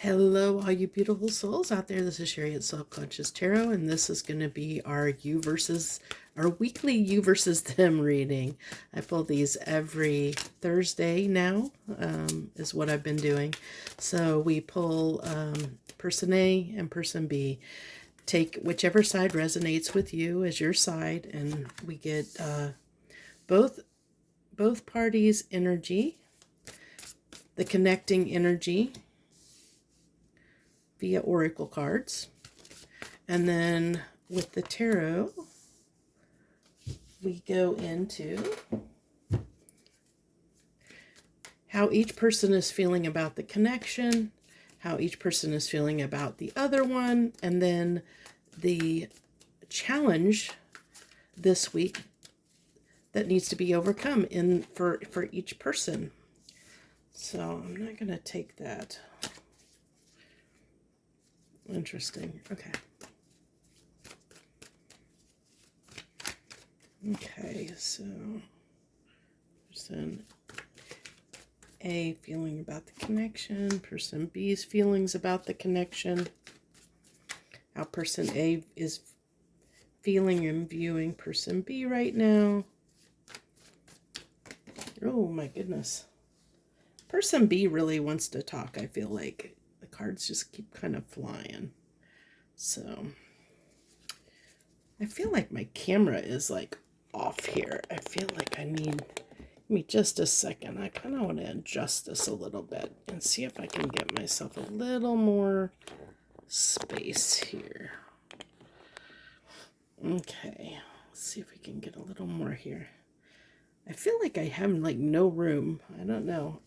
Hello, all you beautiful souls out there. This is Sherry at Self Conscious Tarot, and this is going to be our weekly you versus them reading. I pull these every Thursday now, is what I've been doing. So we pull person A and person B. Take whichever side resonates with you as your side, and we get both parties' energy, the connecting energy, via oracle cards. And then with the tarot, we go into how each person is feeling about the connection, how each person is feeling about the other one, and then the challenge this week that needs to be overcome for each person. So I'm not going to take that. Interesting. Okay, so person A feeling about the connection, person B's feelings about the connection, how person A is feeling and viewing person B right now. Oh my goodness. Person B really wants to talk, I feel like. The cards just keep kind of flying. So I feel like my camera is like off here. I feel like I need, give me just a second. I kind of want to adjust this a little bit and see if I can get myself a little more space here. Okay, let's see if we can get a little more here. I feel like I have like no room. I don't know.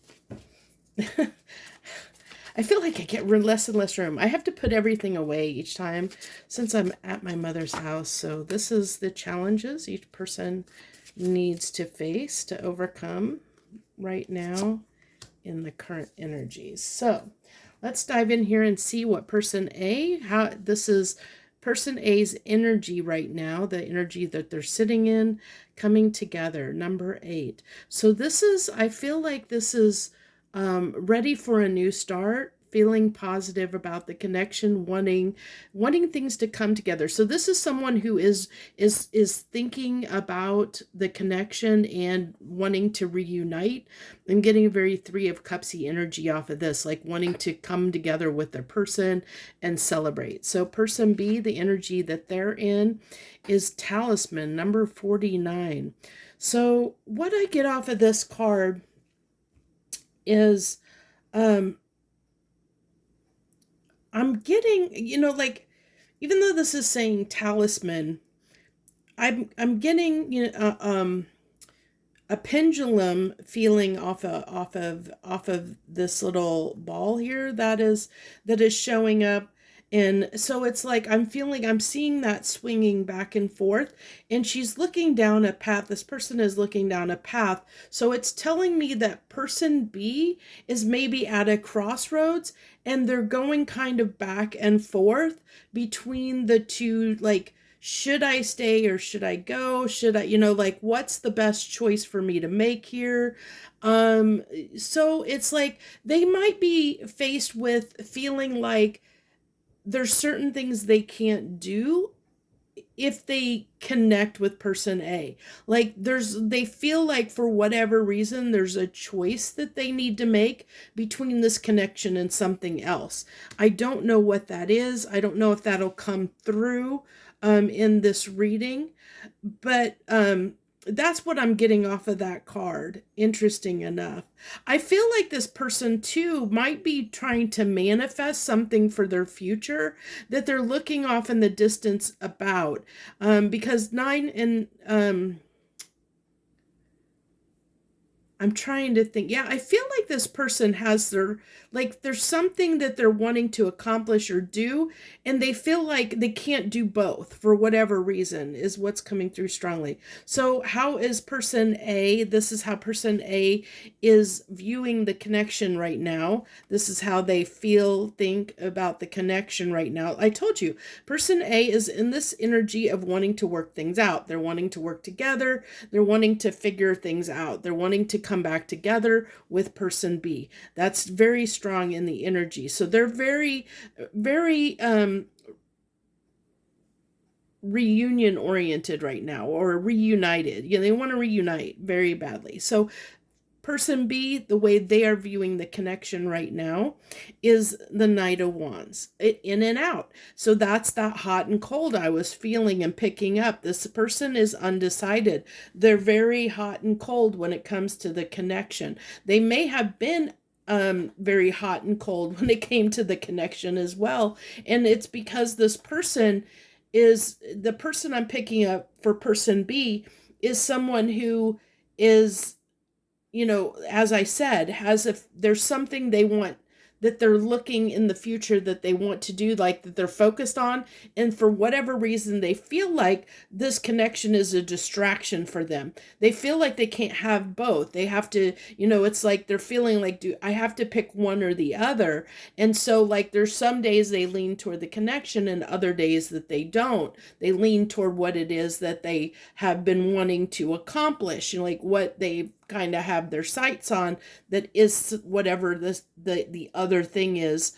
I feel like I get less and less room. I have to put everything away each time since I'm at my mother's house. So this is the challenges each person needs to face to overcome right now in the current energies. So let's dive in here and see what person A, how this is person A's energy right now, the energy that they're sitting in, coming together, number 8. So this is, I feel like this is ready for a new start, feeling positive about the connection, wanting things to come together. So this is someone who is thinking about the connection and wanting to reunite. I'm getting a very 3 of Cupsy energy off of this, like wanting to come together with their person and celebrate. So person B, the energy that they're in is Talisman, number 49. So what I get off of this card is I'm getting, like, even though this is saying talisman, I'm getting a pendulum feeling off of this little ball here that is showing up. And so it's like I'm seeing that swinging back and forth, and she's looking down a path. This person is looking down a path. So it's telling me that person B is maybe at a crossroads, and they're going kind of back and forth between the two, like, should I stay or should I go? Should I, like, what's the best choice for me to make here? So it's like they might be faced with feeling like there's certain things they can't do if they connect with person A. Like they feel like for whatever reason, there's a choice that they need to make between this connection and something else. I don't know what that is. I don't know if that'll come through in this reading, but that's what I'm getting off of that card. Interesting enough. I feel like this person too might be trying to manifest something for their future that they're looking off in the distance about. Because 9 and I'm trying to think. Yeah, I feel like this person has there's something that they're wanting to accomplish or do, and they feel like they can't do both for whatever reason is what's coming through strongly. So how is person A, this is how person A is viewing the connection right now. This is how they think about the connection right now. I told you, person A is in this energy of wanting to work things out. They're wanting to work together. They're wanting to figure things out. They're wanting to come back together with person B. That's very strong in the energy. So they're very, very reunion oriented right now, or reunited. They want to reunite very badly. So person B, the way they are viewing the connection right now is the Knight of Wands, in and out. So that's that hot and cold I was feeling and picking up. This person is undecided. They're very hot and cold when it comes to the connection. They may have been very hot and cold when it came to the connection as well. And it's because this person is, the person I'm picking up for person B is someone who is, as I said, there's something they want, that they're looking in the future that they want to do, like that they're focused on. And for whatever reason, they feel like this connection is a distraction for them. They feel like they can't have both. They have to, it's like they're feeling like, do I have to pick one or the other? And so like there's some days they lean toward the connection and other days that they don't. They lean toward what it is that they have been wanting to accomplish, like what they kind of have their sights on, that is whatever the other thing is.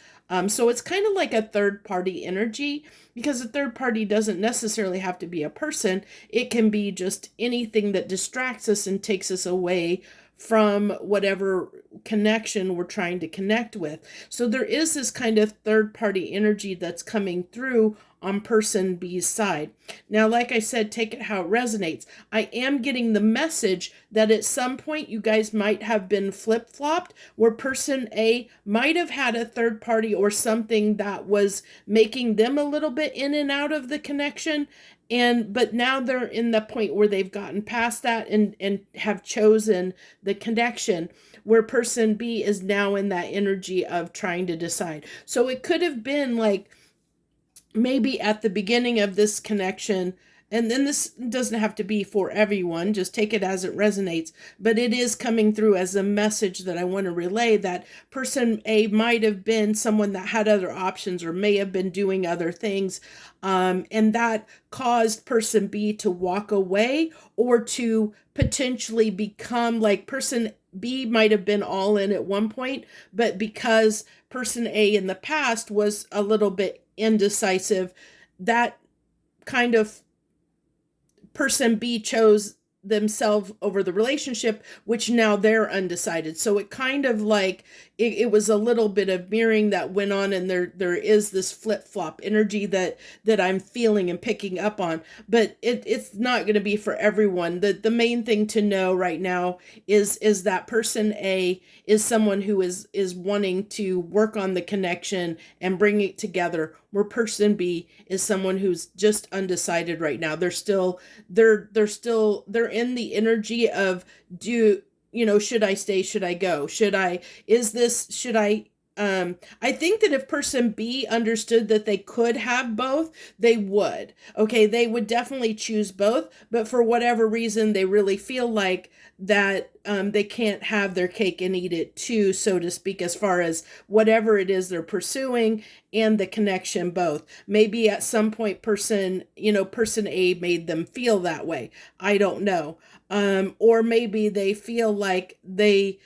So it's kind of like a third party energy, because a third party doesn't necessarily have to be a person. It can be just anything that distracts us and takes us away from whatever connection we're trying to connect with. So there is this kind of third party energy that's coming through on person B's side. Now, like I said, take it how it resonates. I am getting the message that at some point you guys might have been flip-flopped, where person A might have had a third party or something that was making them a little bit in and out of the connection. But now they're in the point where they've gotten past that and have chosen the connection, where person B is now in that energy of trying to decide. So it could have been like, maybe at the beginning of this connection, and then this doesn't have to be for everyone, just take it as it resonates, but it is coming through as a message that I want to relay, that person A might have been someone that had other options or may have been doing other things, and that caused person B to walk away, or to potentially become like person B might have been all in at one point, but because person A in the past was a little bit indecisive, that kind of person B chose themselves over the relationship, which now they're undecided. So it kind of like it was a little bit of mirroring that went on, and there is this flip-flop energy that I'm feeling and picking up on, but it's not going to be for everyone. The main thing to know right now is that person A is someone who is wanting to work on the connection and bring it together, where person B is someone who's just undecided right now. They're in the energy of, should I stay? Should I go? I think that if person B understood that they could have both, they would. Okay, they would definitely choose both, but for whatever reason, they really feel like that they can't have their cake and eat it too, so to speak, as far as whatever it is they're pursuing and the connection both. Maybe at some point person A made them feel that way. I don't know. Or maybe they feel like they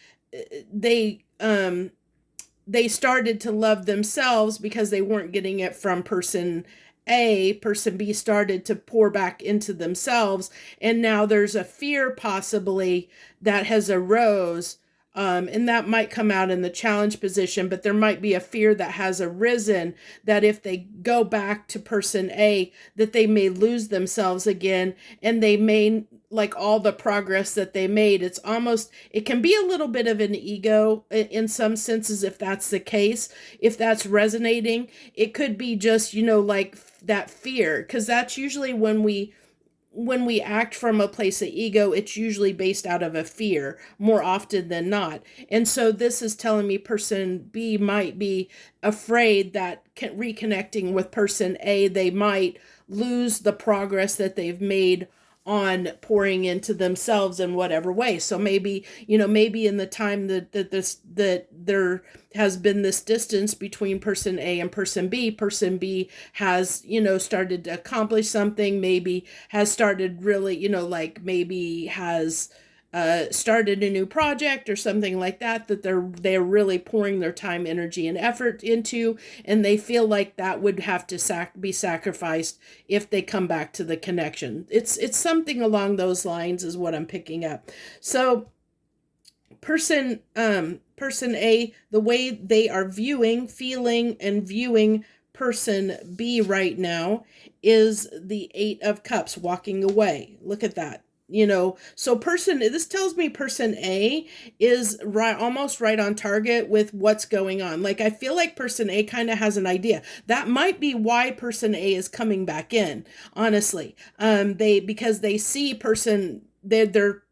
started to love themselves because they weren't getting it from person A. Person B started to pour back into themselves, and now there's a fear possibly that has arose, and that might come out in the challenge position, but there might be a fear that has arisen that if they go back to person A, that they may lose themselves again, and they may, like all the progress that they made, it can be a little bit of an ego in some senses. If that's the case, if that's resonating, it could be just, like that fear, because that's usually when we act from a place of ego, it's usually based out of a fear more often than not. And so this is telling me person B might be afraid that reconnecting with person A, they might lose the progress that they've made on pouring into themselves in whatever way. So maybe in the time that there has been this distance between person A and person B has, started to accomplish something, maybe has started really, maybe has started a new project or something like that, that they're really pouring their time, energy, and effort into, and they feel like that would have to be sacrificed if they come back to the connection. It's something along those lines is what I'm picking up. So person A, the way they are viewing, feeling, and viewing person B right now is the Eight of Cups, walking away. Look at that. So this tells me person A is right, almost right on target with what's going on. Like, I feel like person A kind of has an idea. That might be why person A is coming back in, honestly. Because they see they're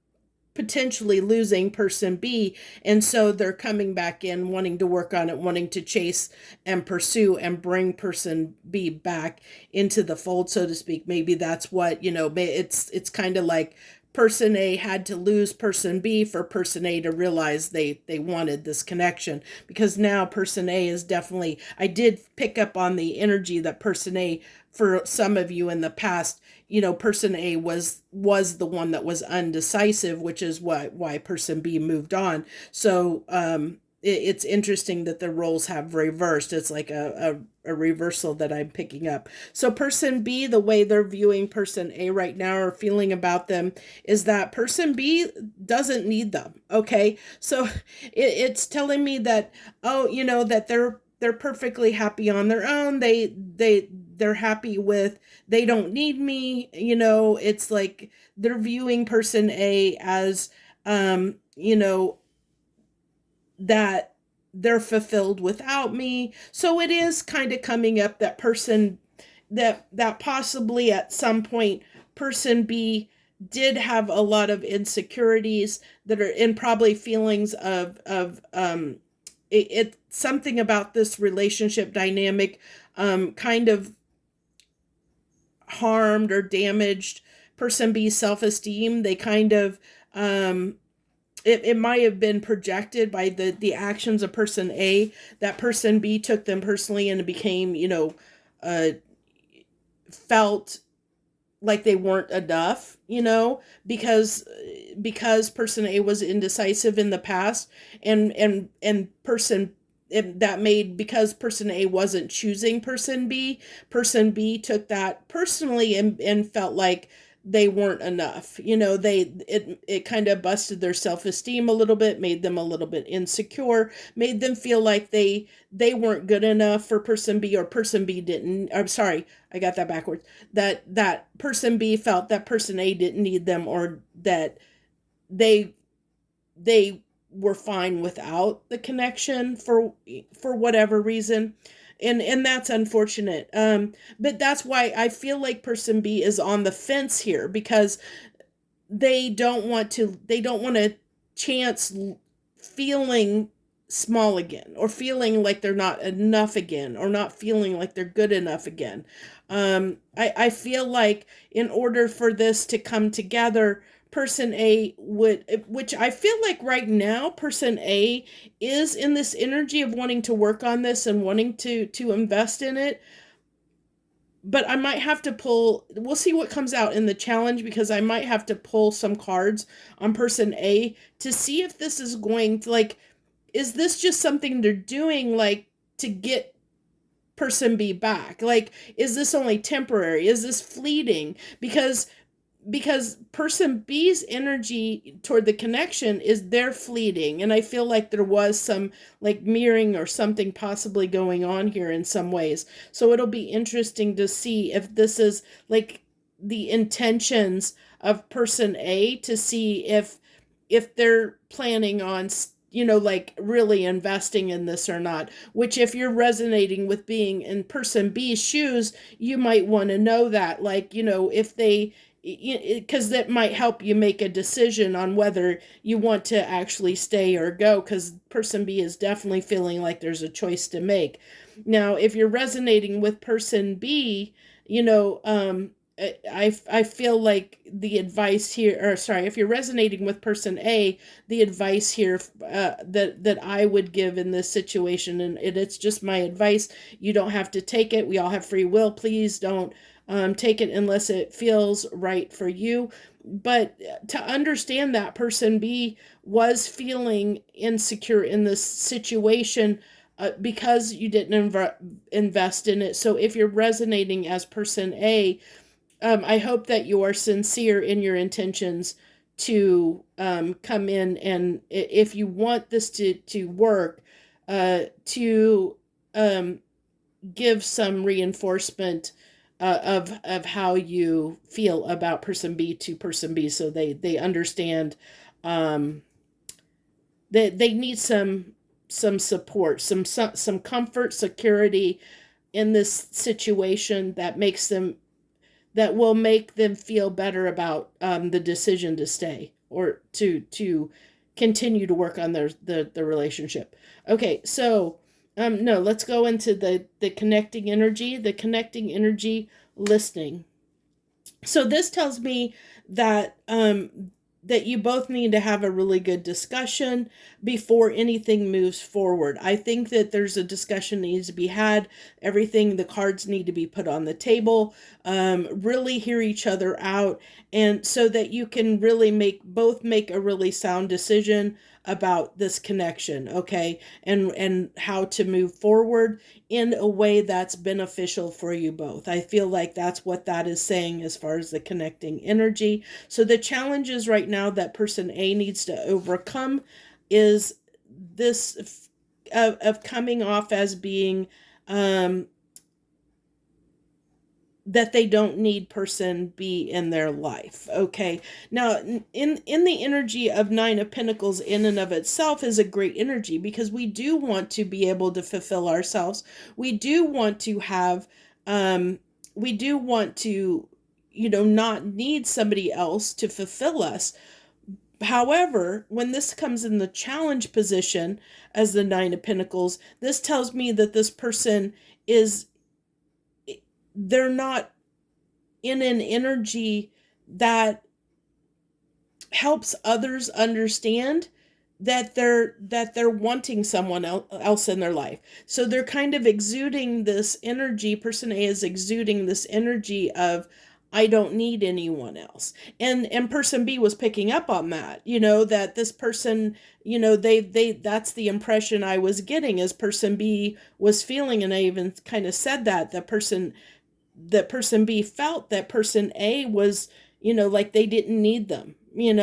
potentially losing person B, and so they're coming back in, wanting to work on it, wanting to chase and pursue and bring person B back into the fold, so to speak. Maybe that's what, it's kind of like person A had to lose person B for person A to realize they wanted this connection, because now person A is definitely, I did pick up on the energy that person A, for some of you in the past, person A was the one that was undecisive, which is why person B moved on. So it's interesting that the roles have reversed. It's like a reversal that I'm picking up. So person B, the way they're viewing person A right now or feeling about them, is that person B doesn't need them. Okay, so it's telling me that, that they're perfectly happy on their own. They're happy with, they don't need me. It's like they're viewing person A as, that they're fulfilled without me. So it is kind of coming up that person, that possibly at some point person B did have a lot of insecurities that are in, probably feelings of something about this relationship dynamic kind of harmed or damaged person B's self-esteem. They kind of it might have been projected by the actions of person A, that person B took them personally and it became, felt like they weren't enough, because person A was indecisive in the past, and that made, because person A wasn't choosing person B took that personally and felt like they weren't enough. It kind of busted their self-esteem a little bit, made them a little bit insecure, made them feel like they weren't good enough for person B, or person B didn't, I'm sorry, I got that backwards, that person B felt that person A didn't need them, or that they were fine without the connection for whatever reason. And that's unfortunate. But that's why I feel like person B is on the fence here, because they don't want to chance feeling small again, or feeling like they're not enough again, or not feeling like they're good enough again. I feel like in order for this to come together, person A would, which I feel like right now, person A is in this energy of wanting to work on this and wanting to invest in it. But I might have to we'll see what comes out in the challenge, because I might have to pull some cards on person A to see if this is going to, like, is this just something they're doing, like, to get person B back? Like, is this only temporary? Is this fleeting? Because person B's energy toward the connection is they're fleeting, and I feel like there was some, like, mirroring or something possibly going on here in some ways. So it'll be interesting to see if this is like the intentions of person A, to see if they're planning on like really investing in this or not. Which, if you're resonating with being in person B's shoes, you might want to know that, like, if they, because that might help you make a decision on whether you want to actually stay or go, because person B is definitely feeling like there's a choice to make. Now, if you're resonating with person B, I feel like the advice here, or sorry, if you're resonating with person A, the advice here that I would give in this situation, and it's just my advice, you don't have to take it. We all have free will. Please don't Take it unless it feels right for you. But to understand that person B was feeling insecure in this situation because you didn't invest in it. So if you're resonating as person A, I hope that you are sincere in your intentions to come in, and if you want this to work, to um, give some reinforcement of how you feel about person B to person B, so they understand um, that they need some support, some comfort, security in this situation that will make them feel better about the decision to stay or to continue to work on the relationship. Okay, so no, let's go into the connecting energy. The connecting energy, listening. So this tells me that that you both need to have a really good discussion before anything moves forward. I think that there's a discussion that needs to be had. Everything, the cards need to be put on the table. Really hear each other out, and so that you can really make a really sound decision about this connection, okay, and how to move forward in a way that's beneficial for you both. I feel like that's what that is saying as far as the connecting energy. So the challenges right now that person A needs to overcome is this of coming off as being that they don't need person B in their life. Okay. Now, in the energy of Nine of Pentacles in and of itself is a great energy, because we do want to be able to fulfill ourselves. We do want to have we do want to, not need somebody else to fulfill us. However, when this comes in the challenge position as the Nine of Pentacles, this tells me that this person is, they're not in an energy that helps others understand that they're wanting someone else in their life. So they're kind of exuding this energy. Person A is exuding this energy of, I don't need anyone else. And person B was picking up on that, that this person, they that's the impression I was getting as person B was feeling. And I even kind of said that person B felt that person A was, like they didn't need them, and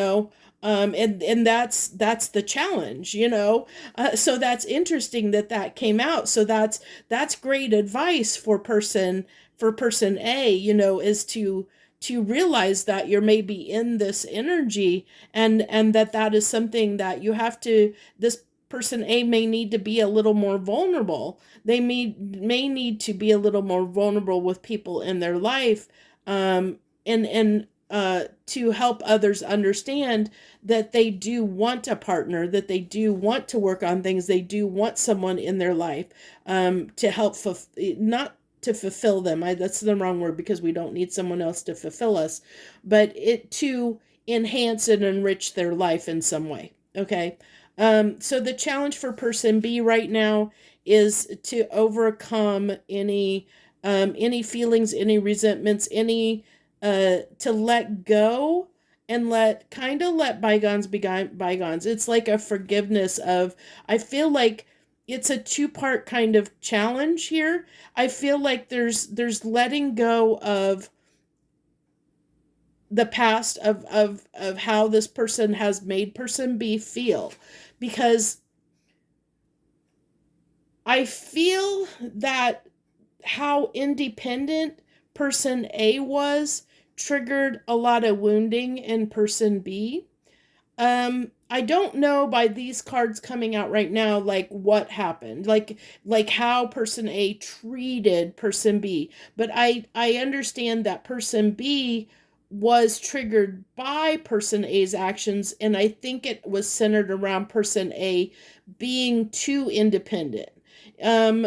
that's the challenge, so that's interesting that came out. So that's great advice for person A, is to realize that you're maybe in this energy, and that is something that you have to, this person A may need to be a little more vulnerable. They may need to be a little more vulnerable with people in their life, and to help others understand that they do want a partner, that they do want to work on things, they do want someone in their life, to help not to fulfill them. That's the wrong word, because we don't need someone else to fulfill us, but it to enhance and enrich their life in some way. Okay. So the challenge for person B right now is to overcome any feelings, any resentments, any to let go and let bygones be bygones. It's like a forgiveness of, I feel like it's a two-part kind of challenge here. I feel like there's letting go of the past of how this person has made person B feel, because I feel that how independent person A was triggered a lot of wounding in person B. I don't know by these cards coming out right now, like what happened, like how person A treated person B. But I understand that person B was triggered by person A's actions, and I think it was centered around person A being too independent. Um,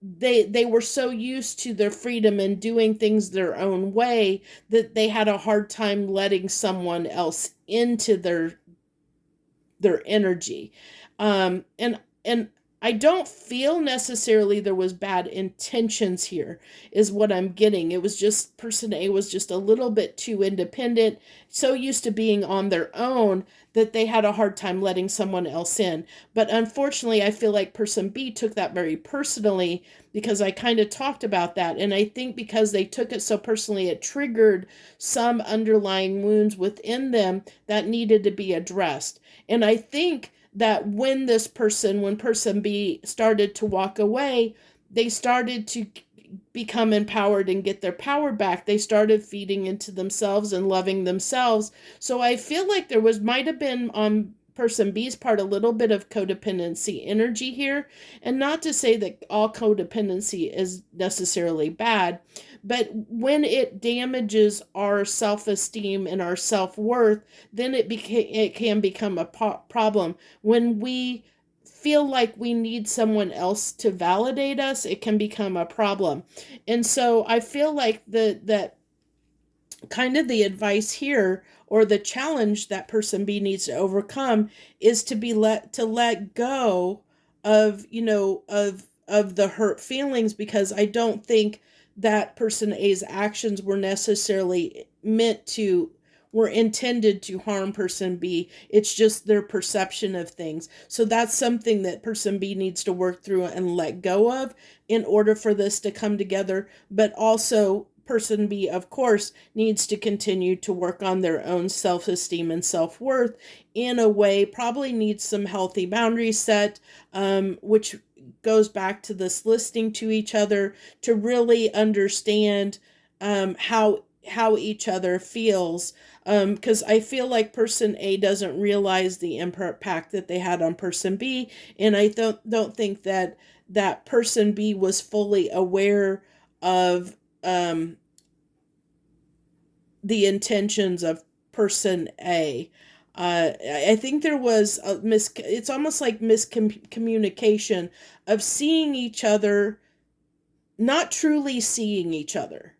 they were so used to their freedom and doing things their own way that they had a hard time letting someone else into their energy. And I don't feel necessarily there was bad intentions here, is what I'm getting. It was just person A was just a little bit too independent, so used to being on their own that they had a hard time letting someone else in. But unfortunately, I feel like person B took that very personally because I kind of talked about that. And I think because they took it so personally, it triggered some underlying wounds within them that needed to be addressed. And I think that when person B started to walk away, they started to become empowered and get their power back. They started feeding into themselves and loving themselves. So I feel like there was might have been on person B's part a little bit of codependency energy here. And not to say that all codependency is necessarily bad, but when it damages our self-esteem and our self-worth, then it can become a problem. When we feel like we need someone else to validate us, it can become a problem. And so I feel like that kind of the advice here, or the challenge that person B needs to overcome, is to let go of, of the hurt feelings, because I don't think that person A's actions were necessarily were intended to harm person B. It's just their perception of things. So that's something that person B needs to work through and let go of in order for this to come together. But also, person B, of course, needs to continue to work on their own self-esteem and self-worth in a way, probably needs some healthy boundaries set, which goes back to this listening to each other to really understand how each other feels, because I feel like person A doesn't realize the impact that they had on person B, and I don't think that person B was fully aware of the intentions of person A. I think there was it's almost like miscommunication of seeing each other, not truly seeing each other,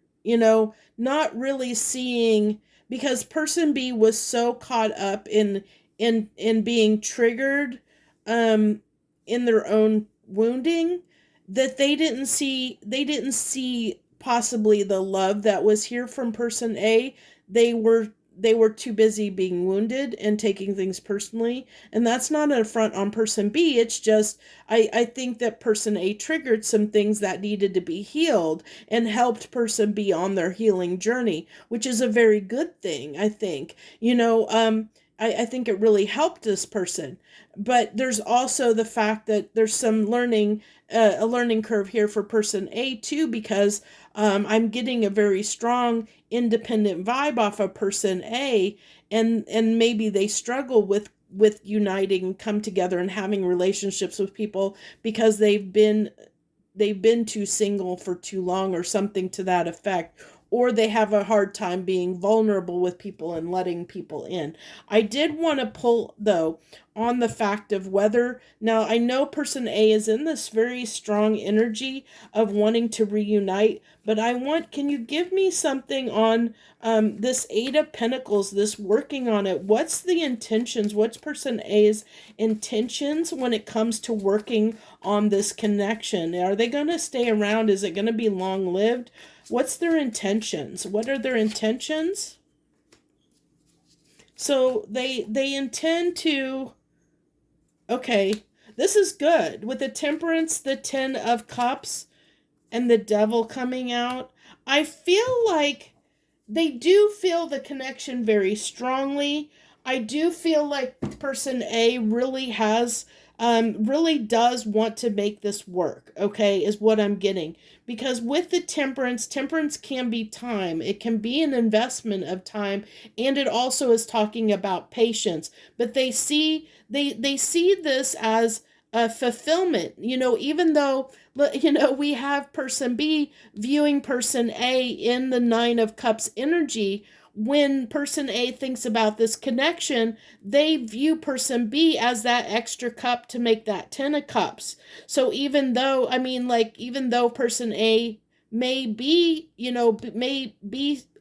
not really seeing, because person B was so caught up in being triggered um in their own wounding, that they didn't see possibly the love that was here from person A. They were too busy being wounded and taking things personally, and that's not an affront on person B. It's just I think that person A triggered some things that needed to be healed and helped person B on their healing journey, which is a very good thing, I think. I think it really helped this person. But there's also the fact that there's some a learning curve here for person A too, because I'm getting a very strong independent vibe off of person A, and maybe they struggle with uniting, come together and having relationships with people because they've been too single for too long, or something to that effect, or they have a hard time being vulnerable with people and letting people in. I did want to pull, though, on the fact of whether, now I know person A is in this very strong energy of wanting to reunite, but can you give me something on this Eight of Pentacles, this working on it? What's the intentions? What's person A's intentions when it comes to working on this connection? Are they going to stay around? Is it going to be long lived? What's their intentions? What are their intentions? So they intend to, okay, this is good. With the Temperance, the Ten of Cups, and the Devil coming out, I feel like they do feel the connection very strongly. I do feel like person A really does want to make this work, okay, is what I'm getting. Because with the temperance can be time. It can be an investment of time, and it also is talking about patience. But they see this as a fulfillment, even though, we have person B viewing person A in the Nine of Cups energy. When person A thinks about this connection, they view person B as that extra cup to make that Ten of Cups. So even though person A may be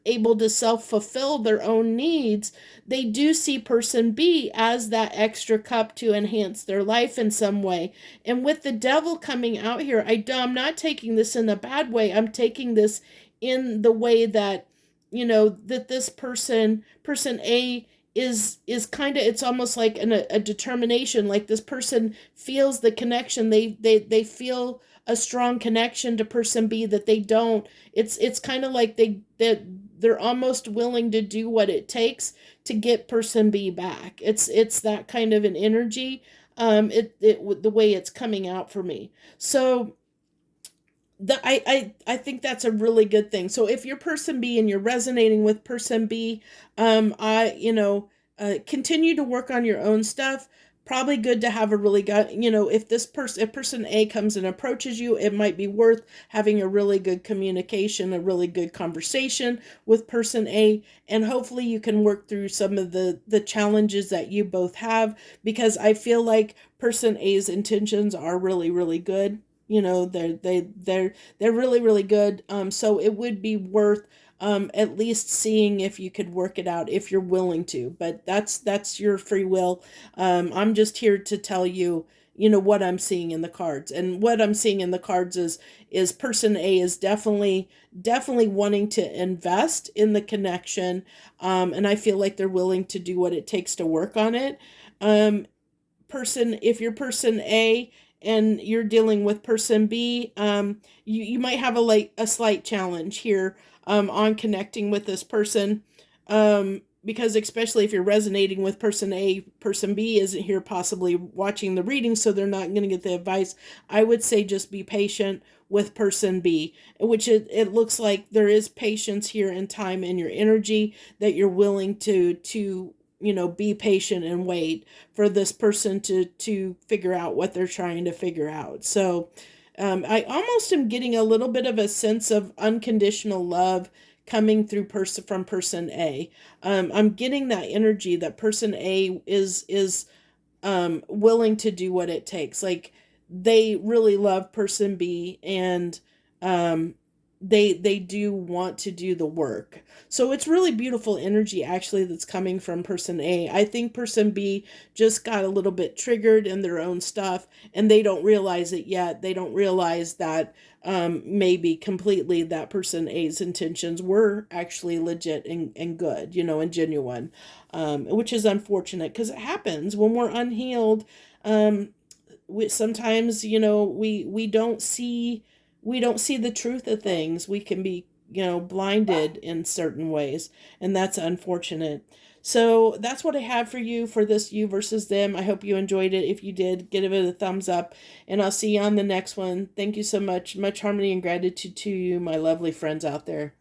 able to self-fulfill their own needs, they do see person B as that extra cup to enhance their life in some way. And with the devil coming out here, I'm not taking this in a bad way. I'm taking this in the way that, that this person A is kind of, it's almost like a determination, like this person feels the connection. They feel a strong connection to person B that they don't. It's kind of like they're almost willing to do what it takes to get person B back. It's that kind of an energy. The way it's coming out for me. So I think that's a really good thing. So if you're person B and you're resonating with person B, continue to work on your own stuff. Probably good to have a really good, if person A comes and approaches you, it might be worth having a really good communication, a really good conversation with person A, and hopefully you can work through some of the challenges that you both have, because I feel like person A's intentions are really, really good. They're really, really good. So it would be worth at least seeing if you could work it out if you're willing to. But that's your free will. I'm just here to tell you, what I'm seeing in the cards. And what I'm seeing in the cards is person A is definitely wanting to invest in the connection. And I feel like they're willing to do what it takes to work on it. If you're person A and you're dealing with person B, you might have a slight challenge here on connecting with this person, because especially if you're resonating with person A, person B isn't here possibly watching the reading, so they're not going to get the advice. I would say just be patient with person B, which it looks like there is patience here and time in your energy, that you're willing to be patient and wait for this person to figure out what they're trying to figure out. So I almost am getting a little bit of a sense of unconditional love coming through from person A. I'm getting that energy that person A is willing to do what it takes. Like they really love person B, and they do want to do the work. So it's really beautiful energy actually that's coming from person A. I think person B just got a little bit triggered in their own stuff, and they don't realize it yet. They don't realize that maybe completely that person A's intentions were actually legit and good, and genuine, which is unfortunate because it happens when we're unhealed. Sometimes, we don't see the truth of things. We can be, blinded in certain ways, and that's unfortunate. So that's what I have for you for this you versus them. I hope you enjoyed it. If you did, give it a thumbs up, and I'll see you on the next one. Thank you so much. Much harmony and gratitude to you, my lovely friends out there.